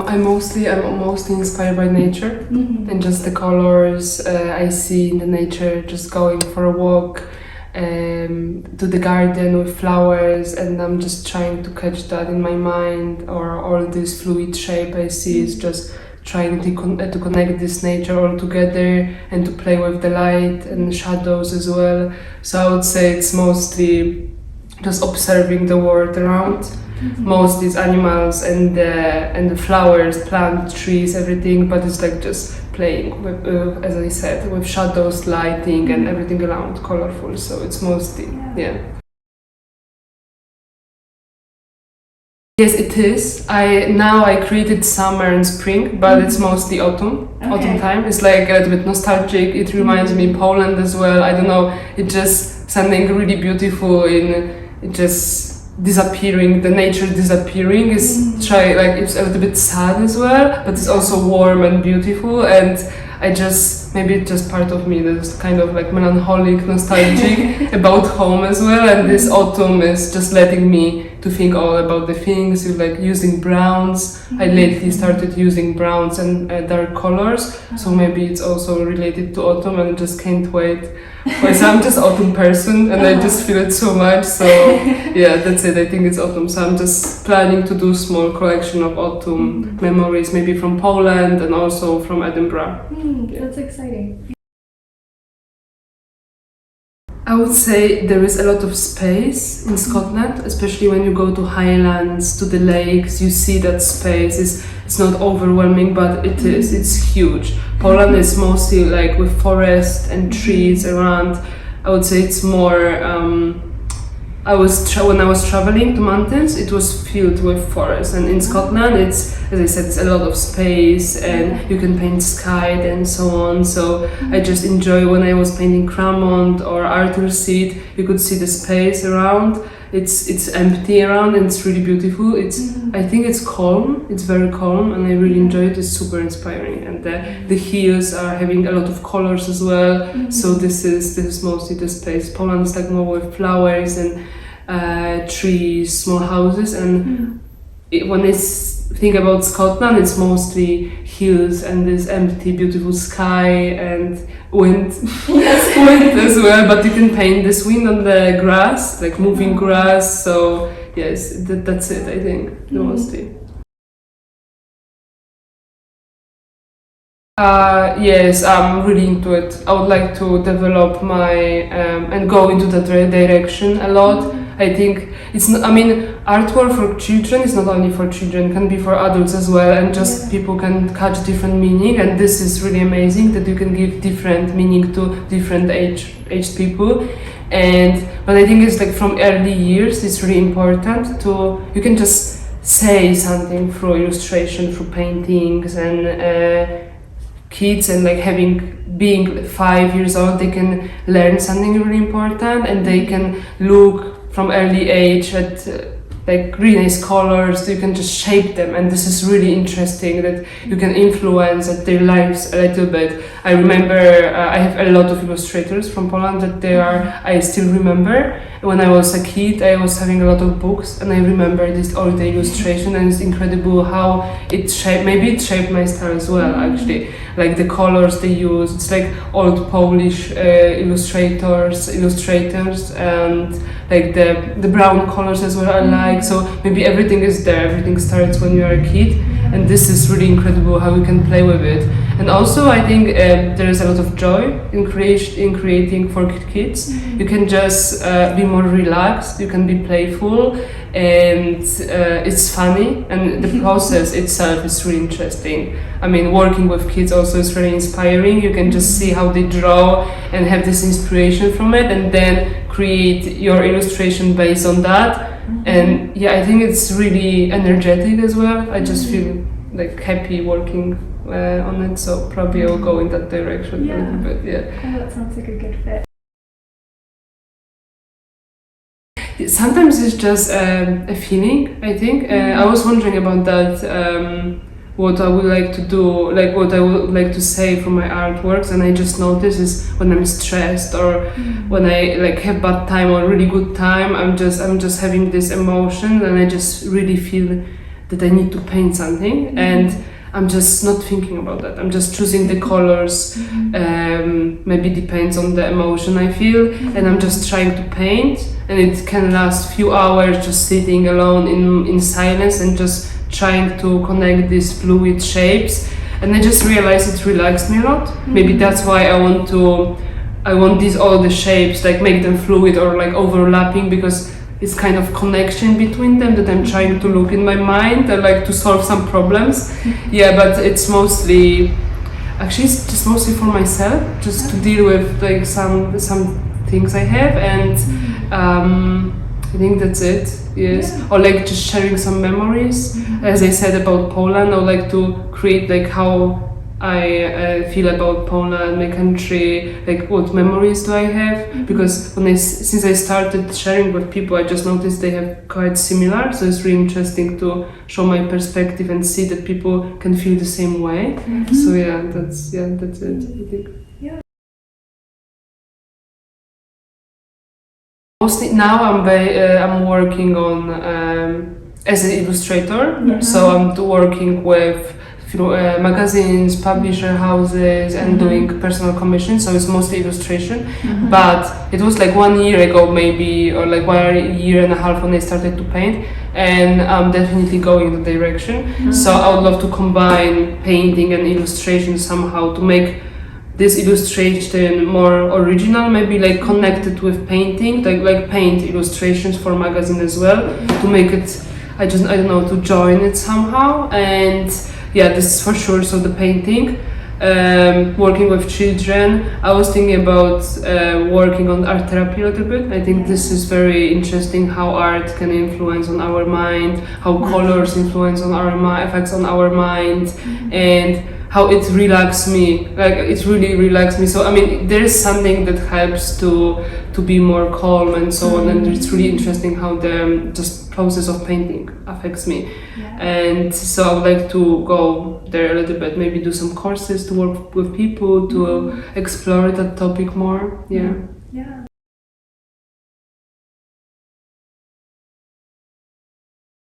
I'm mostly inspired by nature and just the colors I see in the nature. Just going for a walk to the garden with flowers, and I'm just trying to catch that in my mind. Or all this fluid shape I see is just trying to connect this nature all together and to play with the light and shadows as well. So I would say it's mostly just observing the world around. Most these animals and the flowers, plant, trees, everything, but it's like just playing with, as I said, with shadows, lighting, and everything around colorful. So it's mostly, yeah. Yes, it is. I created summer and spring, but it's mostly autumn. Okay. Autumn time. It's like a little bit nostalgic. It reminds me Poland as well. I don't know. It just something really beautiful in it just disappearing. The nature disappearing is it's a little bit sad as well, but it's also warm and beautiful. And maybe it's just part of me that's kind of like melancholic, nostalgic about home as well. And this autumn is just letting me to think all about the things, like using browns. I lately started using browns and dark colors, so maybe it's also related to autumn, and I just can't wait. So I'm just autumn person, and I just feel it so much. So yeah, that's it. I think it's autumn. So I'm just planning to do small collection of autumn memories, maybe from Poland and also from Edinburgh. That's exciting. I would say there is a lot of space in Scotland, especially when you go to highlands, to the lakes. You see that space it's not overwhelming, but it is. It's huge. Poland is mostly like with forest and trees around. I would say it's more. When I was traveling to mountains, it was filled with forest, and in Scotland, it's, as I said, it's a lot of space, and you can paint sky and so on. So I just enjoy when I was painting Cramont or Arthur's Seat. You could see the space around. It's empty around, and it's really beautiful. I think it's calm. It's very calm, and I really enjoy it. It's super inspiring, and the hills are having a lot of colors as well. So this is mostly the space. Poland is like more with flowers and trees, small houses, and when I think about Scotland, it's mostly hills and this empty, beautiful sky and wind, wind as well. But you can paint this wind on the grass, like moving grass. So yes, that's it. I think mostly. Yes, I'm really into it. I would like to develop my and go into that direction a lot. I think it's not, I mean, artwork for children is not only for children, it can be for adults as well, and just people can catch different meaning, and this is really amazing that you can give different meaning to different aged people. But I think it's like from early years, it's really important you can just say something through illustration, through paintings, and kids, and like being 5 years old, they can learn something really important, and they can look from early age at like really nice colors. You can just shape them, and this is really interesting that you can influence their lives a little bit. I remember I have a lot of illustrators from Poland that I still remember. When I was a kid, I was having a lot of books, and I remember all the illustration, and it's incredible how it shaped my style as well, actually. Like the colors they use, it's like old Polish illustrators, and like the brown colors as well I like. So maybe everything is there, everything starts when you are a kid, and this is really incredible how you can play with it. And also I think there is a lot of joy in creating for kids. You can just be more relaxed, you can be playful, and it's funny, and the process itself is really interesting. I mean, working with kids also is really inspiring. You can just see how they draw and have this inspiration from it, and then create your illustration based on that. And yeah, I think it's really energetic as well. I just feel like happy working on it, so probably I'll go in that direction a little bit. Oh, that sounds like a good fit. Sometimes it's just a feeling, I think. I was wondering about that, what I would like to do, like what I would like to say from my artworks, and I just notice is when I'm stressed or when I like have bad time or really good time, I'm just having this emotion, and I just really feel that I need to paint something, and I'm just not thinking about that. I'm just choosing the colors. Maybe depends on the emotion I feel, and I'm just trying to paint. And it can last few hours just sitting alone in silence and just trying to connect these fluid shapes. And I just realized it relaxed me a lot. Maybe that's why I want these all the shapes, like make them fluid or like overlapping, because it's kind of connection between them that I'm trying to look in my mind and like to solve some problems. Yeah, but it's mostly, actually it's just mostly for myself, just to deal with like some things I have, and I think that's it. Yes, or like just sharing some memories. As I said about Poland, I would like to create like how I feel about Poland, my country, like what memories do I have? Because since I started sharing with people, I just noticed they have quite similar. So it's really interesting to show my perspective and see that people can feel the same way. So that's it. I think. Mostly now I'm working on as an illustrator. So I'm working with magazines, publisher houses, and doing personal commissions. So it's mostly illustration. But it was like 1 year ago maybe, or like 1 year and a half when I started to paint, and I'm definitely going in the direction. So I would love to combine painting and illustration somehow to make this illustration more original, maybe like connected with painting, like paint illustrations for magazine as well, to make it, I don't know, to join it somehow. And yeah, this is for sure. So the painting, working with children, I was thinking about working on art therapy a little bit. I think this is very interesting, how art can influence on our mind, how colors influence on our effects on our mind, and how it relaxes me, like it really relaxes me. So I mean, there is something that helps to be more calm and so on, and it's really interesting how the just process of painting affects me. And so I would like to go there a little bit, maybe do some courses to work with people to explore that topic more. Yeah.